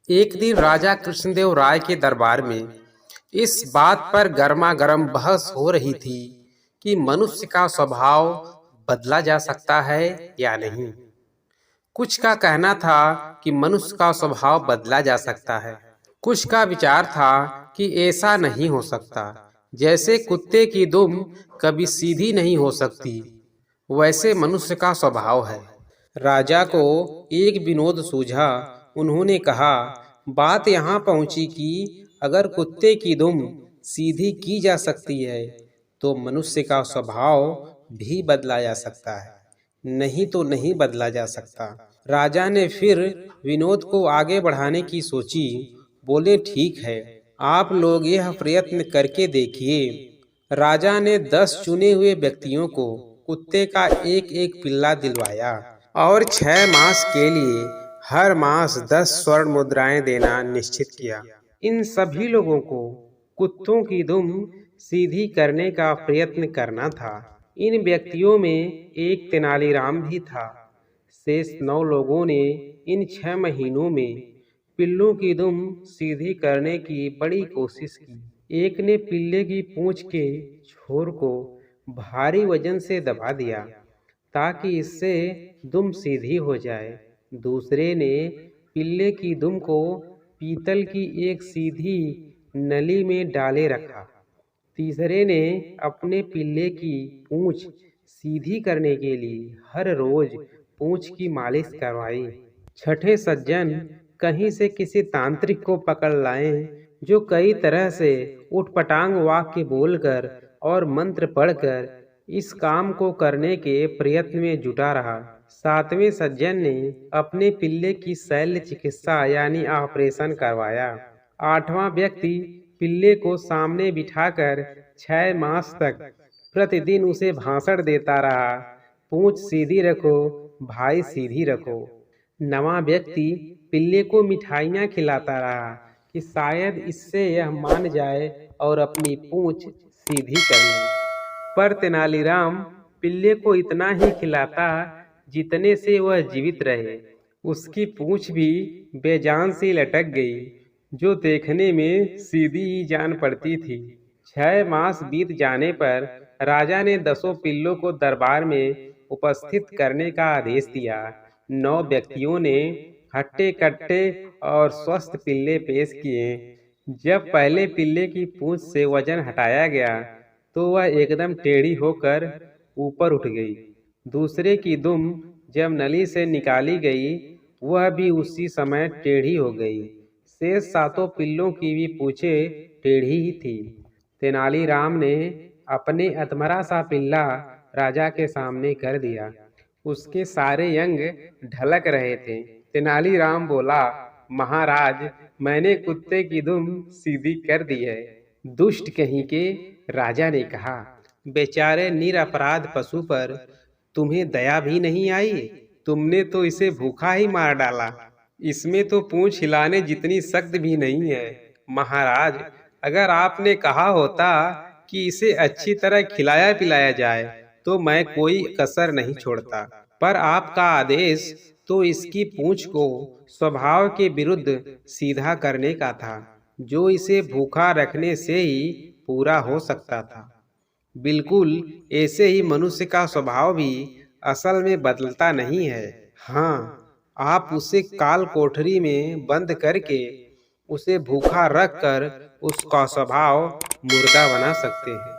एक दिन राजा कृष्णदेव राय के दरबार में इस बात पर गर्मा गर्म बहस हो रही थी कि मनुष्य का स्वभाव बदला जा सकता है या नहीं। कुछ का कहना था कि मनुष्य का स्वभाव बदला जा सकता है, कुछ का विचार था कि ऐसा नहीं हो सकता। जैसे कुत्ते की दुम कभी सीधी नहीं हो सकती, वैसे मनुष्य का स्वभाव है। राजा को एक विनोद सूझा। उन्होंने कहा, बात यहाँ पहुंची कि अगर कुत्ते की दुम सीधी की जा सकती है तो मनुष्य का स्वभाव भी बदला जा सकता है, नहीं तो नहीं बदला जा सकता। राजा ने फिर विनोद को आगे बढ़ाने की सोची। बोले, ठीक है, आप लोग यह प्रयत्न करके देखिए। राजा ने 10 चुने हुए व्यक्तियों को कुत्ते का एक एक पिल्ला दिलवाया और 6 मास के लिए हर मास 10 स्वर्ण मुद्राएं देना निश्चित किया। इन सभी लोगों को कुत्तों की दुम सीधी करने का प्रयत्न करना था। इन व्यक्तियों में एक तेनालीराम भी था। शेष 9 लोगों ने इन 6 महीनों में पिल्लों की दुम सीधी करने की बड़ी कोशिश की। एक ने पिल्ले की पूंछ के छोर को भारी वजन से दबा दिया ताकि इससे दुम सीधी हो जाए। दूसरे ने पिल्ले की दुम को पीतल की एक सीधी नली में डाले रखा। तीसरे ने अपने पिल्ले की पूंछ सीधी करने के लिए हर रोज पूंछ की मालिश करवाई। छठे सज्जन कहीं से किसी तांत्रिक को पकड़ लाए जो कई तरह से उठपटांग वाक्य बोलकर और मंत्र पढ़कर इस काम को करने के प्रयत्न में जुटा रहा। 7वें सज्जन ने अपने पिल्ले की शल्य चिकित्सा यानी ऑपरेशन करवाया। 8वां व्यक्ति पिल्ले को सामने बिठाकर 6 मास तक प्रतिदिन उसे भाषण देता रहा, पूंछ सीधी रखो भाई, सीधी रखो। 9वां व्यक्ति पिल्ले को मिठाइयाँ खिलाता रहा कि शायद इससे यह मान जाए और अपनी पूंछ सीधी कर ले। पर तेनालीराम पिल्ले को इतना ही खिलाता जितने से वह जीवित रहे। उसकी पूंछ भी बेजान सी लटक गई, जो देखने में सीधी ही जान पड़ती थी। 6 मास बीत जाने पर राजा ने 10 पिल्लों को दरबार में उपस्थित करने का आदेश दिया। 9 व्यक्तियों ने हट्टे कट्टे और स्वस्थ पिल्ले पेश किए। जब पहले पिल्ले की पूंछ से वजन हटाया गया तो वह एकदम टेढ़ी होकर ऊपर उठ गई। दूसरे की दुम जब नली से निकाली गई, वह भी उसी समय टेढ़ी हो गई। शेष 7 पिल्लों की भी पूंछें टेढ़ी ही थी। तेनालीराम ने अपने अधमरा सा पिल्ला राजा के सामने कर दिया। उसके सारे अंग ढलक रहे थे। तेनालीराम बोला, महाराज, मैंने कुत्ते की दुम सीधी कर दी है। दुष्ट कहीं के, राजा ने कहा, बेचारे निरपराध पशु पर तुम्हें दया भी नहीं आई? तुमने तो इसे भूखा ही मार डाला। इसमें तो पूंछ हिलाने जितनी सख्त भी नहीं है। महाराज, अगर आपने कहा होता कि इसे अच्छी तरह खिलाया पिलाया जाए तो मैं कोई कसर नहीं छोड़ता, पर आपका आदेश तो इसकी पूंछ को स्वभाव के विरुद्ध सीधा करने का था, जो इसे भूखा रखने से ही पूरा हो सकता था। बिल्कुल ऐसे ही मनुष्य का स्वभाव भी असल में बदलता नहीं है। हाँ, आप उसे काल कोठरी में बंद करके उसे भूखा रखकर उसका स्वभाव मुर्दा बना सकते हैं।